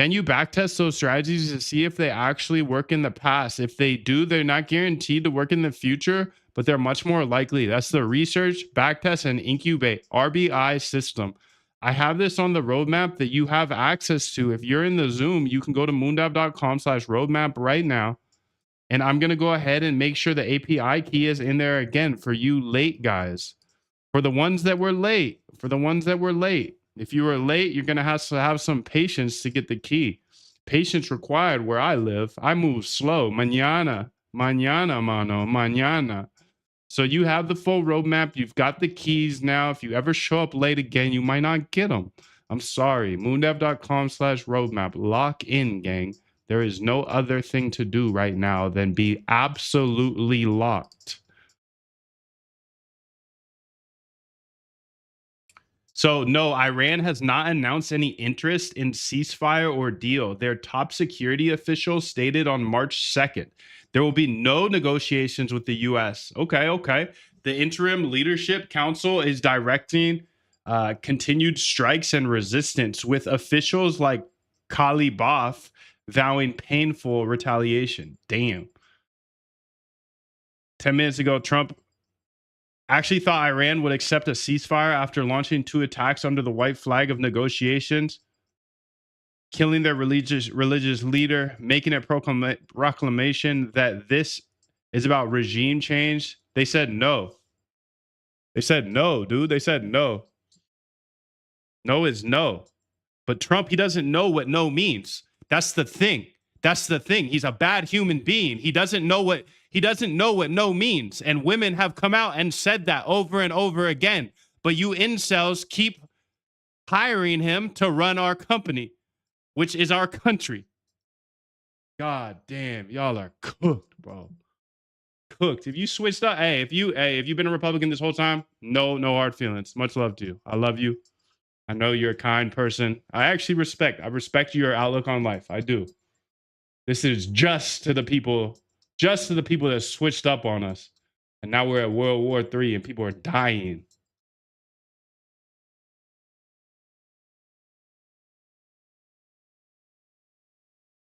Then you backtest those strategies to see if they actually work in the past. If they do, they're not guaranteed to work in the future, but they're much more likely. That's the research, backtest, and incubate RBI system. I have this on the roadmap that you have access to. If you're in the Zoom, you can go to moondav.com/roadmap right now. And I'm going to go ahead and make sure the API key is in there again for you late guys. For the ones that were late, if you were late, you're going to have some patience to get the key. Patience required where I live. I move slow. Mañana, mano, mañana. So you have the full roadmap. You've got the keys now. If you ever show up late again, you might not get them. I'm sorry. moondev.com/roadmap. Lock in, gang. There is no other thing to do right now than be absolutely locked. So, no, Iran has not announced any interest in ceasefire or deal. Their top security official stated on March 2nd, there will be no negotiations with the U.S. Okay. The interim leadership council is directing continued strikes and resistance, with officials like Kalibaf vowing painful retaliation. Damn. 10 minutes ago, Trump actually thought Iran would accept a ceasefire after launching 2 attacks under the white flag of negotiations, killing their religious leader, making a proclamation that this is about regime change. They said no. They said no, dude. They said no. No is no. But Trump, he doesn't know what no means. That's the thing. He's a bad human being. He doesn't know what no means. And women have come out and said that over and over again. But you incels keep hiring him to run our company, which is our country. God damn, y'all are cooked, bro. Cooked. If you switched up, if you've been a Republican this whole time, no hard feelings. Much love to you. I love you. I know you're a kind person. I respect your outlook on life. I do. This is just to the people that switched up on us. And now we're at World War III and people are dying.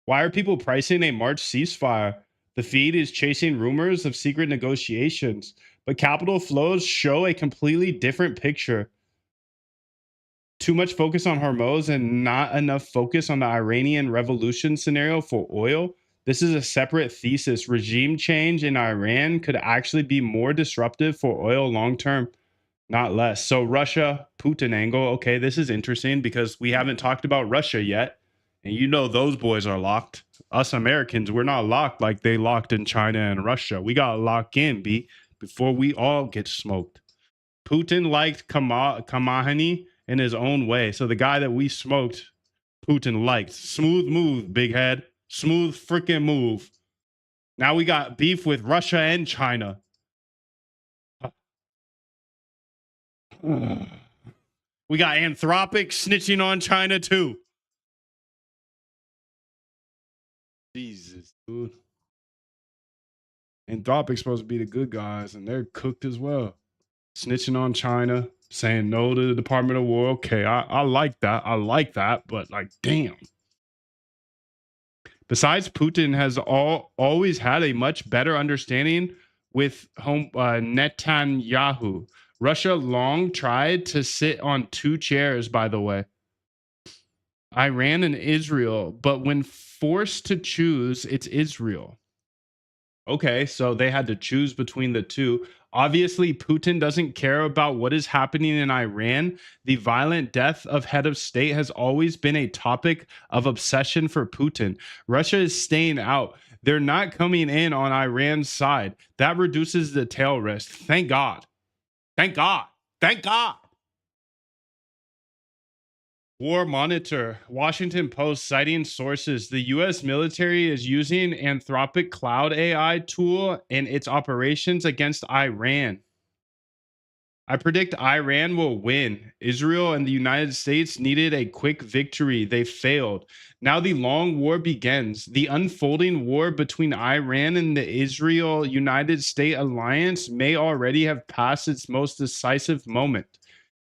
Why are people pricing a March ceasefire? The feed is chasing rumors of secret negotiations, but capital flows show a completely different picture. Too much focus on Hormuz and not enough focus on the Iranian revolution scenario for oil. This is a separate thesis. Regime change in Iran could actually be more disruptive for oil long term, not less. So Russia, Putin angle. Okay, this is interesting because we haven't talked about Russia yet. And you know those boys are locked. Us Americans, we're not locked like they locked in China and Russia. We got to lock in, before we all get smoked. Putin liked Khamenei in his own way. So the guy that we smoked, Putin liked. Smooth move, big head. Smooth freaking move. Now we got beef with Russia and China. We got Anthropic snitching on China too. Jesus, dude. Anthropic's supposed to be the good guys, and they're cooked as well. Snitching on China, saying no to the Department of War. Okay, I like that. But like, damn. Besides, Putin has always had a much better understanding with Netanyahu. Russia long tried to sit on 2 chairs, by the way. Iran and Israel, but when forced to choose, it's Israel. Okay, so they had to choose between the two. Obviously, Putin doesn't care about what is happening in Iran. The violent death of head of state has always been a topic of obsession for Putin. Russia is staying out. They're not coming in on Iran's side. That reduces the tail risk. Thank God. Thank God. Thank God. War Monitor, Washington Post, citing sources, the U.S. military is using Anthropic Cloud AI tool in its operations against Iran. I predict Iran will win. Israel and the United States needed a quick victory. They failed. Now the long war begins. The unfolding war between Iran and the Israel-United States alliance may already have passed its most decisive moment.